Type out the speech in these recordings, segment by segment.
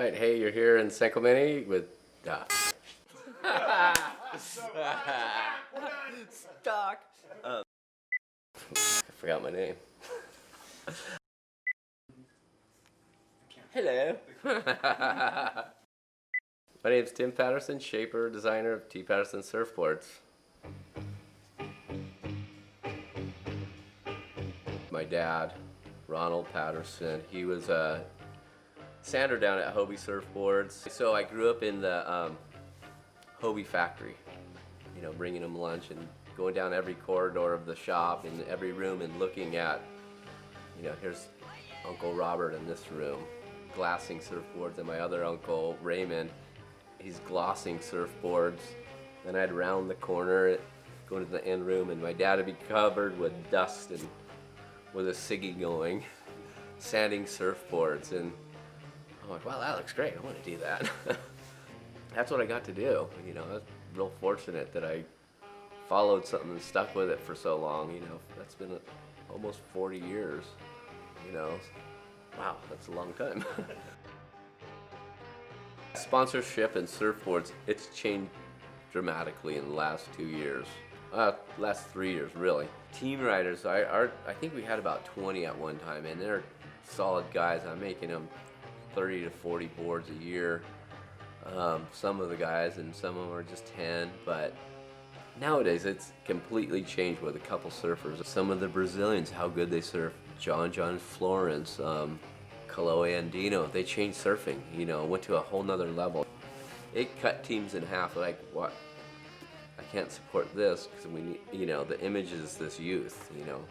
right, hey, you're here in San Clemente with Stock. I forgot my name. Hello. My name's Tim Patterson, shaper, designer of T. Patterson surfboards. My dad, Ronald Patterson, he was a sander down at Hobie Surfboards. So I grew up in the Hobie factory, you know, bringing them lunch and going down every corridor of the shop in every room and looking at, you know, here's Uncle Robert in this room, glassing surfboards, and my other uncle, Raymond, he's glossing surfboards. Then I'd round the corner, go to the end room, and my dad would be covered with dust and with a ciggy going, sanding surfboards. And I'm like, wow, that looks great, I want to do that. That's what I got to do. You know, I was real fortunate that I followed something and stuck with it for so long. You know, that's been almost 40 years, you know. Wow, that's a long time. Sponsorship and surfboards, it's changed dramatically in the last 2 years. Last 3 years, really. Team riders, I think we had about 20 at one time, and they're solid guys. I'm making them 30 to 40 boards a year. Some of the guys, and some of them are just 10, but nowadays it's completely changed with a couple surfers. Some of the Brazilians, how good they surf. John Florence, Kaloe Andino, they changed surfing, you know, went to a whole nother level. It cut teams in half, like, what? I can't support this because we need, you know, the image is this youth, you know.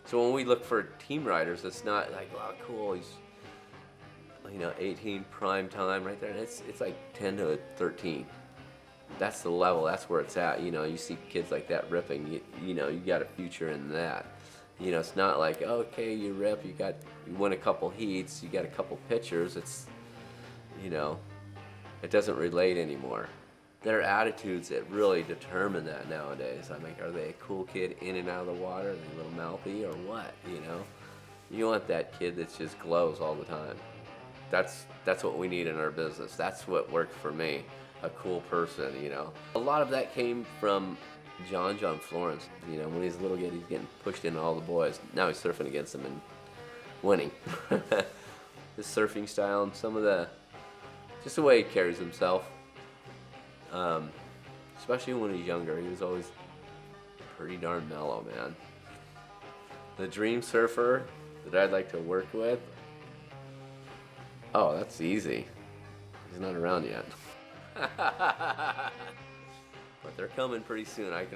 So when we look for team riders, it's not like, wow, cool, he's, you know, 18 prime time right there. It's like 10 to 13. That's the level, that's where it's at. You know, you see kids like that ripping, you know, you got a future in that. You know, it's not like, okay, you rip, you win a couple heats, you got a couple pictures. It's, you know, it doesn't relate anymore. Their attitudes that really determine that nowadays. I mean, are they a cool kid in and out of the water? Are they a little mouthy or what, you know? You want that kid that just glows all the time. That's what we need in our business. That's what worked for me, a cool person, you know. A lot of that came from John Florence. You know, when he's a little kid, he's getting pushed into all the boys. Now he's surfing against them and winning. His surfing style and some of just the way he carries himself. Especially when he's younger, he was always pretty darn mellow, man. The dream surfer that I'd like to work with, oh, that's easy. He's not around yet. But they're coming pretty soon. I'll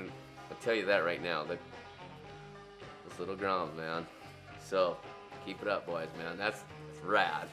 tell you that right now. Those little groms, man. So keep it up, boys, man. That's rad.